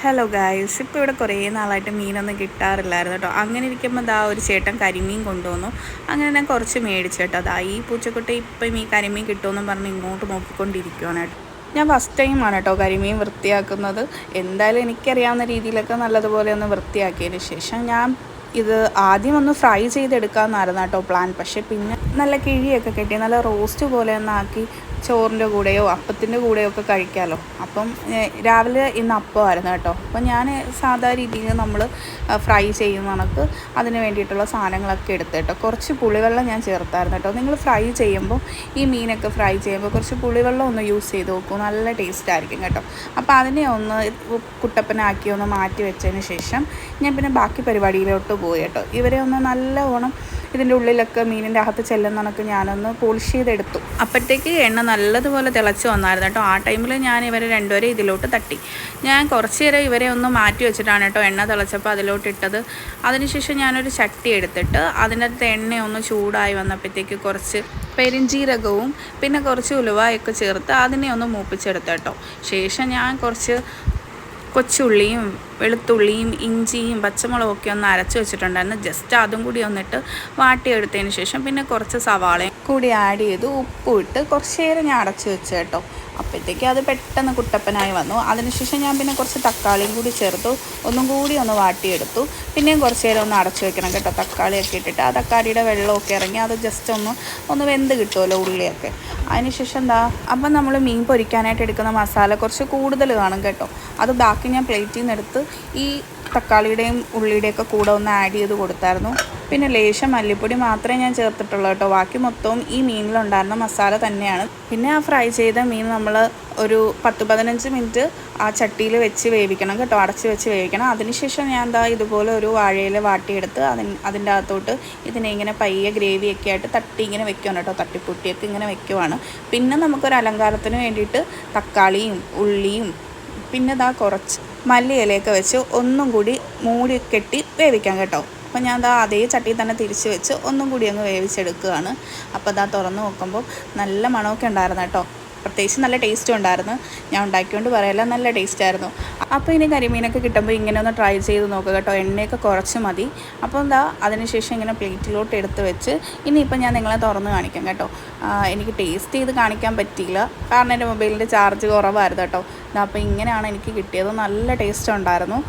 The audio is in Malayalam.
ഹലോ ഗായ്സ്, ഇപ്പോൾ ഇവിടെ കുറേ നാളായിട്ട് മീനൊന്നും കിട്ടാറില്ലായിരുന്നു കേട്ടോ. അങ്ങനെ ഇരിക്കുമ്പോൾ ഒരു ചേട്ടൻ കരിമീൻ കൊണ്ടുവന്നു. അങ്ങനെ ഞാൻ കുറച്ച് മേടിച്ചു കേട്ടോ. ഈ പൂച്ചക്കുട്ടി ഇപ്പം ഈ കരിമീൻ കിട്ടുമെന്നും പറഞ്ഞ് ഇങ്ങോട്ട് നോക്കിക്കൊണ്ടിരിക്കുകയാണ് കേട്ടോ. ഞാൻ ഫസ്റ്റ് ടൈമാണ് കേട്ടോ കരിമീൻ വൃത്തിയാക്കുന്നത്. എന്തായാലും എനിക്കറിയാവുന്ന രീതിയിലൊക്കെ നല്ലതുപോലെ ഒന്ന് വൃത്തിയാക്കിയതിന് ശേഷം ഞാൻ ഇത് ആദ്യം ഒന്ന് ഫ്രൈ ചെയ്തെടുക്കാമെന്നായിരുന്നു കേട്ടോ പ്ലാൻ. പക്ഷേ പിന്നെ നല്ല കിഴിയൊക്കെ കെട്ടി നല്ല റോസ്റ്റ് പോലെ ഒന്നാക്കി ചോറിൻ്റെ കൂടെയോ അപ്പത്തിൻ്റെ കൂടെയോ ഒക്കെ കഴിക്കാമല്ലോ. അപ്പം രാവിലെ ഇന്ന് അപ്പമായിരുന്നു കേട്ടോ. അപ്പം ഞാൻ സാധാ രീതിയിൽ നമ്മൾ ഫ്രൈ ചെയ്യുന്ന കണക്ക് അതിന് വേണ്ടിയിട്ടുള്ള സാധനങ്ങളൊക്കെ എടുത്ത് കേട്ടോ. കുറച്ച് പുളിവെള്ളം ഞാൻ ചേർത്തായിരുന്നു കേട്ടോ. നിങ്ങൾ ഫ്രൈ ചെയ്യുമ്പോൾ ഈ മീനൊക്കെ ഫ്രൈ ചെയ്യുമ്പോൾ കുറച്ച് പുളിവെള്ളം ഒന്ന് യൂസ് ചെയ്ത് നോക്കൂ, നല്ല ടേസ്റ്റ് ആയിരിക്കും കേട്ടോ. അപ്പോൾ അതിനെ ഒന്ന് കുട്ടപ്പനാക്കി ഒന്ന് മാറ്റി വെച്ചതിന് ശേഷം ഞാൻ പിന്നെ ബാക്കി പരിപാടിയിലോട്ട് പോയി കേട്ടോ. ഇവരെ ഒന്ന് നല്ലവണ്ണം ഇതിൻ്റെ ഉള്ളിലൊക്കെ മീനിൻ്റെ അകത്ത് ചെല്ലുന്ന കണക്ക് ഞാനൊന്ന് പോളിഷ് ചെയ്തെടുത്തു. അപ്പോഴത്തേക്ക് എണ്ണ നല്ലതുപോലെ തിളച്ച് വന്നായിരുന്നു കേട്ടോ. ആ ടൈമിൽ ഞാൻ ഇവരെ രണ്ടുപേരെ ഇതിലോട്ട് തട്ടി. ഞാൻ കുറച്ച് നേരം ഇവരെ ഒന്ന് മാറ്റി വെച്ചിട്ടാണ് കേട്ടോ എണ്ണ തിളച്ചപ്പോൾ അതിലോട്ട് ഇട്ടത്. അതിനുശേഷം ഞാനൊരു ചട്ടി എടുത്തിട്ട് അതിനകത്ത് എണ്ണയൊന്ന് ചൂടായി വന്നപ്പോഴത്തേക്ക് കുറച്ച് പെരിഞ്ചീരകവും പിന്നെ കുറച്ച് ഉലുവയൊക്കെ ചേർത്ത് അതിനെ ഒന്ന് മൂപ്പിച്ചെടുത്ത് കേട്ടോ. ശേഷം ഞാൻ കുറച്ച് കൊച്ചുള്ളിയും വെളുത്തുള്ളിയും ഇഞ്ചിയും പച്ചമുളകും ഒക്കെ ഒന്ന് അരച്ച് വെച്ചിട്ടുണ്ടായിരുന്നു. ജസ്റ്റ് അതും കൂടി ഒന്നിട്ട് വാട്ടിയെടുത്തതിന് ശേഷം പിന്നെ കുറച്ച് സവാളയും കൂടി ആഡ് ചെയ്ത് ഉപ്പും ഇട്ട് കുറച്ച് നേരം ഞാൻ അടച്ച് വെച്ച് കേട്ടോ. അപ്പോഴത്തേക്ക് അത് പെട്ടെന്ന് കുട്ടപ്പനായി വന്നു. അതിനുശേഷം ഞാൻ പിന്നെ കുറച്ച് തക്കാളിയും കൂടി ചേർത്തു, ഒന്നും കൂടി ഒന്ന് വാട്ടിയെടുത്തു. പിന്നെയും കുറച്ച് നേരം ഒന്ന് അടച്ച് വെക്കണം കേട്ടോ. തക്കാളിയൊക്കെ ഇട്ടിട്ട് ആ തക്കാളിയുടെ വെള്ളമൊക്കെ ഇറങ്ങി അത് ജസ്റ്റ് ഒന്ന് വെന്ത് കിട്ടുമല്ലോ ഉള്ളിയൊക്കെ. അതിനുശേഷം അപ്പം നമ്മൾ മീൻ പൊരിക്കാനായിട്ട് എടുക്കുന്ന മസാല കുറച്ച് കൂടുതൽ കാണും കേട്ടോ. അത് ബാക്കി ഞാൻ പ്ലേറ്റിൽ നിന്ന് എടുത്ത് ഈ തക്കാളിയുടെയും ഉള്ളിയുടെയൊക്കെ കൂടെ ഒന്ന് ആഡ് ചെയ്ത് കൊടുത്തായിരുന്നു. പിന്നെ ലേശം മല്ലിപ്പൊടി മാത്രമേ ഞാൻ ചേർത്തിട്ടുള്ളൂ കേട്ടോ. ബാക്കി മൊത്തവും ഈ മീനിലുണ്ടായിരുന്ന മസാല തന്നെയാണ്. പിന്നെ ആ ഫ്രൈ ചെയ്ത മീൻ നമ്മൾ ഒരു 10-15 മിനിറ്റ് ആ ചട്ടിയിൽ വെച്ച് വേവിക്കണം കേട്ടോ, അടച്ച് വെച്ച് വേവിക്കണം. അതിനുശേഷം ഞാൻ ഇതുപോലെ ഒരു വാഴയിൽ വാട്ടിയെടുത്ത് അതിൻ്റെ അകത്തോട്ട് ഇതിനെ ഇങ്ങനെ പയ്യെ ഗ്രേവിയൊക്കെ ആയിട്ട് തട്ടി ഇങ്ങനെ വെക്കുകയാണ് കേട്ടോ. തട്ടിപ്പൊട്ടിയൊക്കെ ഇങ്ങനെ വെക്കുവാണ്. പിന്നെ നമുക്കൊരു അലങ്കാരത്തിന് വേണ്ടിയിട്ട് തക്കാളിയും ഉള്ളിയും പിന്നെ കുറച്ച് മല്ലിയിലയൊക്കെ വെച്ച് ഒന്നും കൂടി മൂടി കെട്ടി വേവിക്കാം കേട്ടോ. അപ്പോൾ ഞാൻ അതേ ചട്ടിയിൽ തന്നെ തിരിച്ച് വെച്ച് ഒന്നും കൂടി അങ്ങ് വേവിച്ചെടുക്കുകയാണ്. അപ്പോൾ തുറന്ന് നോക്കുമ്പോൾ നല്ല മണമൊക്കെ ഉണ്ടായിരുന്നു കേട്ടോ. പ്രത്യേകിച്ച് നല്ല ടേസ്റ്റും ഉണ്ടായിരുന്നു. ഞാൻ ഉണ്ടാക്കിക്കൊണ്ട് പറയല്ല, നല്ല ടേസ്റ്റായിരുന്നു. അപ്പോൾ ഇനി കരിമീനൊക്കെ കിട്ടുമ്പോൾ ഇങ്ങനെ ഒന്ന് ട്രൈ ചെയ്ത് നോക്കുക കേട്ടോ. എണ്ണയൊക്കെ കുറച്ച് മതി. അപ്പോൾ അതിനുശേഷം ഇങ്ങനെ പ്ലേറ്റിലോട്ട് എടുത്ത് വെച്ച് ഇനിയിപ്പോൾ ഞാൻ നിങ്ങളെ തുറന്ന് കാണിക്കാം കേട്ടോ. എനിക്ക് ടേസ്റ്റ് ചെയ്ത് കാണിക്കാൻ പറ്റിയില്ല, കാരണം എൻ്റെ മൊബൈലിൻ്റെ ചാർജ് കുറവായിരുന്നു കേട്ടോ. അപ്പോൾ ഇങ്ങനെയാണ് എനിക്ക് കിട്ടിയത്. നല്ല ടേസ്റ്റ് ഉണ്ടായിരുന്നു.